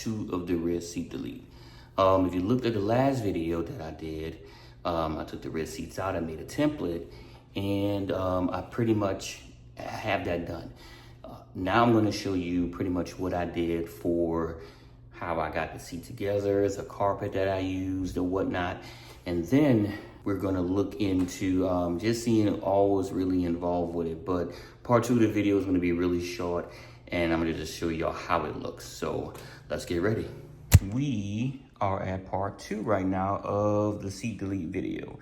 2 of the rear seat delete. If you looked at the last video that I did, I took the rear seats out, I made a template, and I pretty much have that done. Now I'm going to show you pretty much what I did for how I got the seat together, the carpet that I used or whatnot. And then we're going to look into just seeing all was really involved with it. But part 2 of the video is going to be really short, and I'm going to just show y'all how it looks. So let's get ready. We are at part 2 right now of the seat delete video.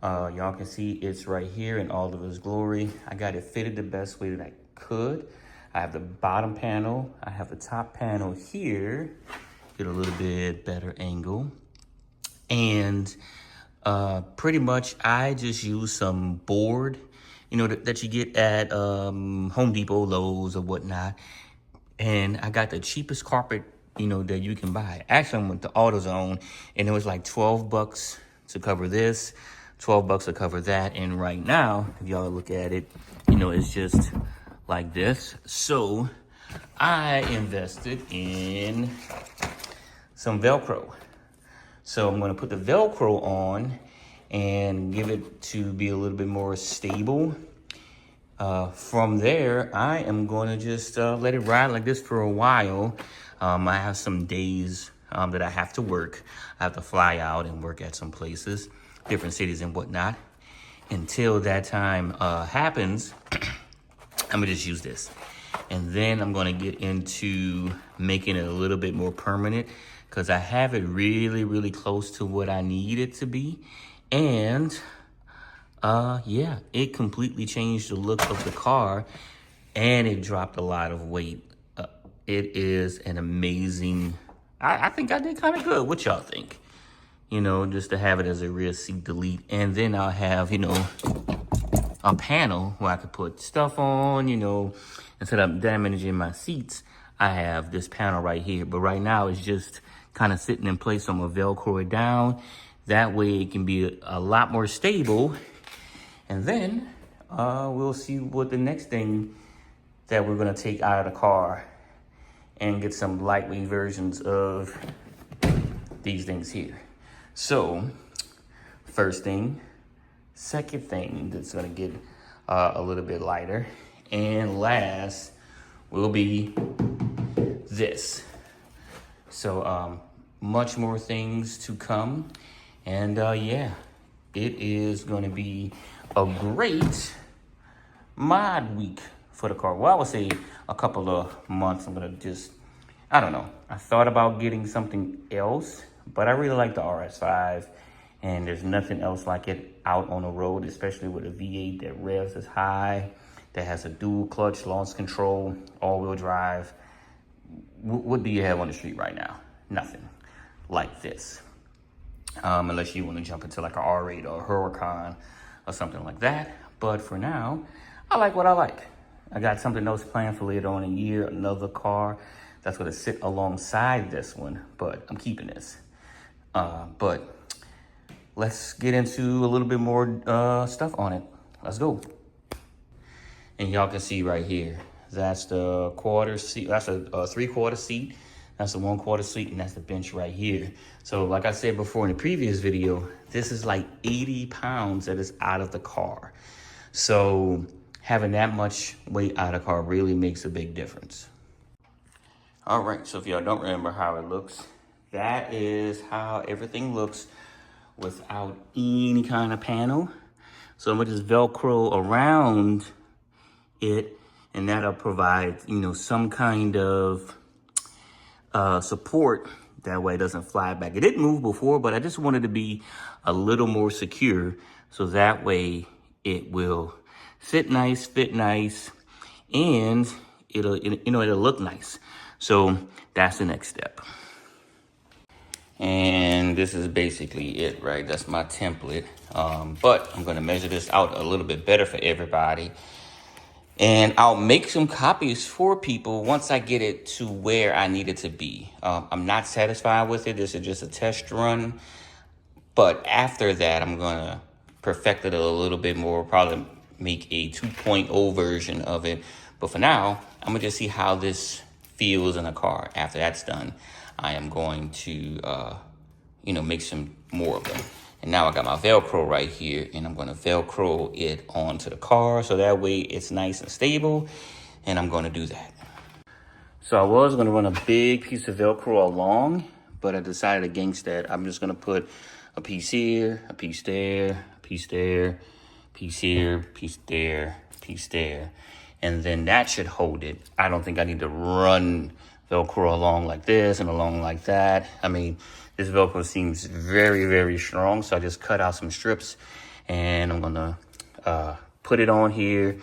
Y'all can see it's right here in all of its glory. I got it fitted the best way that I could. I have the bottom panel. I have the top panel here. Get a little bit better angle. And pretty much I just use some board, you know, that you get at Home Depot, Lowe's or whatnot. And I got the cheapest carpet, you know, that you can buy. Actually, I went to AutoZone and it was like 12 bucks to cover this, 12 bucks to cover that. And right now, if y'all look at it, you know, it's just like this. So I invested in some Velcro. So I'm going to put the Velcro on and give it to be a little bit more stable. From there, I am going to just let it ride like this for a while. I have some days that I have to work. I have to fly out and work at some places, different cities and whatnot. Until that time happens, I'm gonna just use this. And then I'm gonna get into making it a little bit more permanent because I have it really, really close to what I need it to be. And yeah, it completely changed the look of the car and it dropped a lot of weight. It is an amazing, I think I did kind of good. What y'all think? You know, just to have it as a rear seat delete. And then I'll have, you know, a panel where I could put stuff on, you know, instead of damaging my seats. I have this panel right here, but right now it's just kind of sitting in place. So I'm gonna Velcro it down. That way it can be a lot more stable. And then we'll see what the next thing that we're gonna take out of the car and get some lightweight versions of these things here. So first thing, second thing that's gonna get a little bit lighter, and last will be this. So much more things to come, and yeah, it is gonna be a great mod week for the car. Well, I would say a couple of months. I'm gonna just, I don't know. I thought about getting something else, but I really like the RS5. And there's nothing else like it out on the road, especially with a V8 that revs as high, that has a dual clutch, launch control, all-wheel drive. What do you have on the street right now? Nothing like this. Unless you want to jump into like a R8 or a Huracan or something like that. But for now, I like what I like. I got something else planned for later on in the year, another car that's going to sit alongside this one, but I'm keeping this. But let's get into a little bit more stuff on it. Let's go. And y'all can see right here, that's the quarter seat. That's a 3/4 seat. That's the 1/4 seat, and that's the bench right here. So like I said before in the previous video, this is like 80 pounds that is out of the car. So having that much weight out of the car really makes a big difference. All right, so if y'all don't remember how it looks, that is how everything looks without any kind of panel. So I'm gonna just Velcro around it, and that'll provide, you know, some kind of support. That way it doesn't fly back. It didn't move before, but I just wanted to be a little more secure. So that way it will sit nice, fit nice, and it'll look nice. So that's the next step. And this is basically it, right? That's my template. But I'm gonna measure this out a little bit better for everybody. And I'll make some copies for people once I get it to where I need it to be. I'm not satisfied with it. This is just a test run. But after that, I'm gonna perfect it a little bit more, probably make a 2.0 version of it. But for now, I'm gonna just see how this feels in a car. After that's done, I am going to, make some more of them. And now I got my Velcro right here, and I'm going to Velcro it onto the car so that way it's nice and stable, and I'm going to do that. So I was going to run a big piece of Velcro along, but I decided against that. I'm just going to put a piece here, a piece there, a piece there, piece here, piece there, piece there, and then that should hold it. I don't think I need to run Velcro along like this and along like that. I mean, this Velcro seems very, very strong, so I just cut out some strips, and I'm gonna put it on here,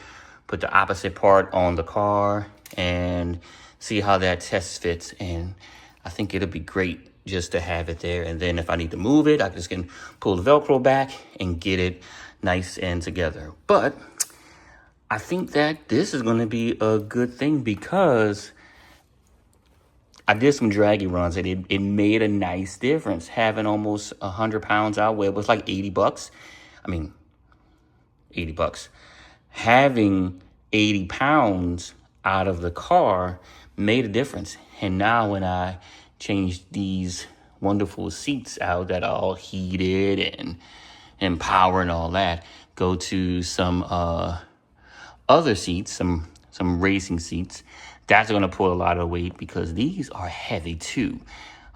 put the opposite part on the car, and see how that test fits. And I think it'll be great just to have it there. And then if I need to move it, I just can pull the Velcro back and get it nice and together. But I think that this is going to be a good thing because I did some draggy runs and it made a nice difference. Having almost 100 pounds out where it was like 80 bucks. I mean, 80 bucks. Having 80 pounds out of the car made a difference. And now when I changed these wonderful seats out that are all heated and power and all that, go to some other seats, some racing seats, that's going to pull a lot of weight because these are heavy too,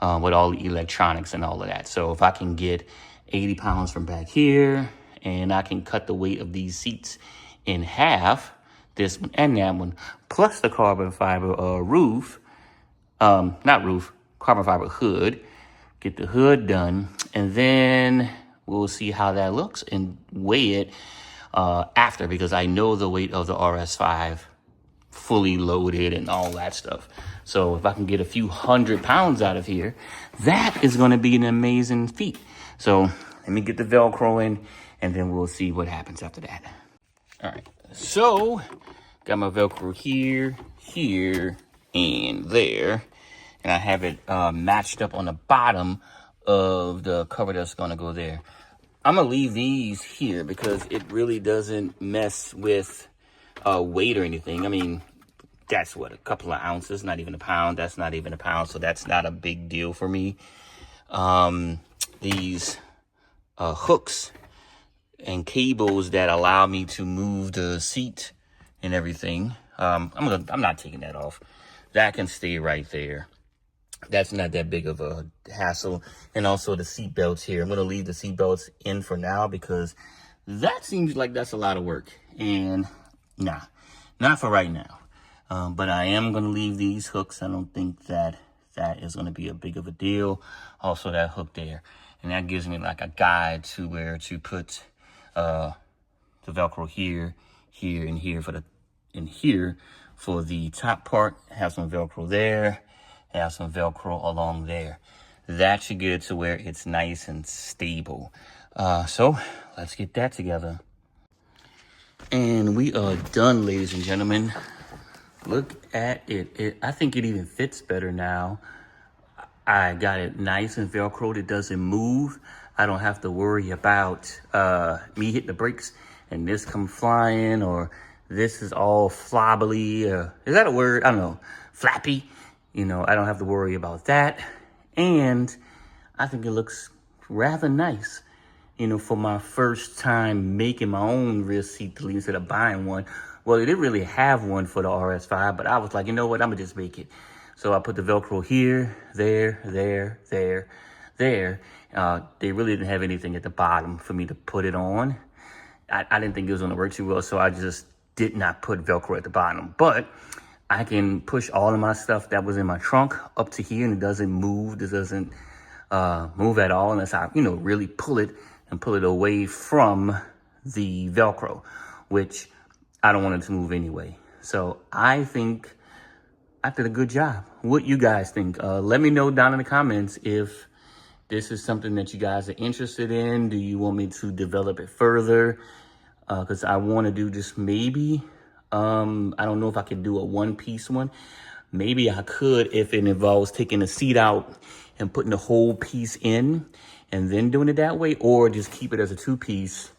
with all the electronics and all of that. So if I can get 80 pounds from back here and I can cut the weight of these seats in half, this one and that one, plus the carbon fiber carbon fiber hood, get the hood done, and then we'll see how that looks and weigh it after, because I know the weight of the RS5 fully loaded and all that stuff. So if I can get a few 100 pounds out of here, that is going to be an amazing feat. So let me get the Velcro in, and then we'll see what happens after that. All right, so got my Velcro here, here, and there. And I have it matched up on the bottom of the cover that's going to go there. I'm going to leave these here because it really doesn't mess with weight or anything. I mean, that's what, a couple of ounces, not even a pound. That's not even a pound, so that's not a big deal for me. These hooks and cables that allow me to move the seat and everything, I'm not taking that off. That can stay right there. That's not that big of a hassle. And also the seat belts here. I'm going to leave the seat belts in for now because that seems like that's a lot of work. And nah, not for right now. But I am going to leave these hooks. I don't think that is going to be a big of a deal. Also that hook there. And that gives me like a guide to where to put the Velcro here, here, and here for the top part. Have some Velcro there. Have some Velcro along there. That should get it to where it's nice and stable. So let's get that together. And we are done, ladies and gentlemen. Look at it. I think it even fits better now. I got it nice and Velcroed. It doesn't move. I don't have to worry about me hitting the brakes and this come flying, or this is all flobbly. Is that a word? I don't know. Flappy. You know, I don't have to worry about that. And I think it looks rather nice, you know, for my first time making my own rear seat delete instead of buying one. Well, they didn't really have one for the RS5, but I was like, you know what, I'm gonna just make it. So I put the Velcro here, there, there, there, there. They really didn't have anything at the bottom for me to put it on. I didn't think it was gonna work too well, so I just did not put Velcro at the bottom. But I can push all of my stuff that was in my trunk up to here, and it doesn't move. It doesn't move at all unless I, really pull it away from the Velcro, which I don't want it to move anyway. So I think I did a good job. What you guys think? Let me know down in the comments if this is something that you guys are interested in. Do you want me to develop it further? Because I want to do just maybe. I don't know if I could do a one-piece one. Maybe I could if it involves taking the seat out and putting the whole piece in and then doing it that way, or just keep it as a two-piece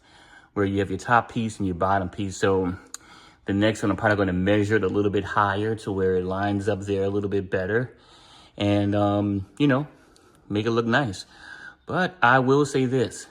where you have your top piece and your bottom piece. So the next one, I'm probably going to measure it a little bit higher to where it lines up there a little bit better. and, you know, make it look nice. But I will say this.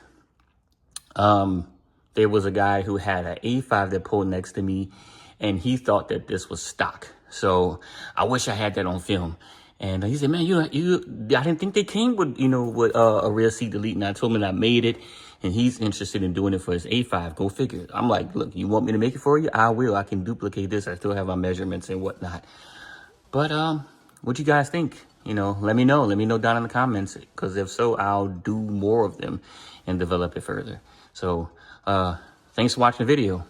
There was a guy who had an A5 that pulled next to me, and he thought that this was stock. So I wish I had that on film. And he said, man, I didn't think they came with, with a rear seat delete. And I told him that I made it, and he's interested in doing it for his A5. Go figure. I'm like, look, you want me to make it for you? I will. I can duplicate this. I still have my measurements and whatnot. But what you guys think? Let me know. Let me know down in the comments, because if so, I'll do more of them and develop it further. So thanks for watching the video.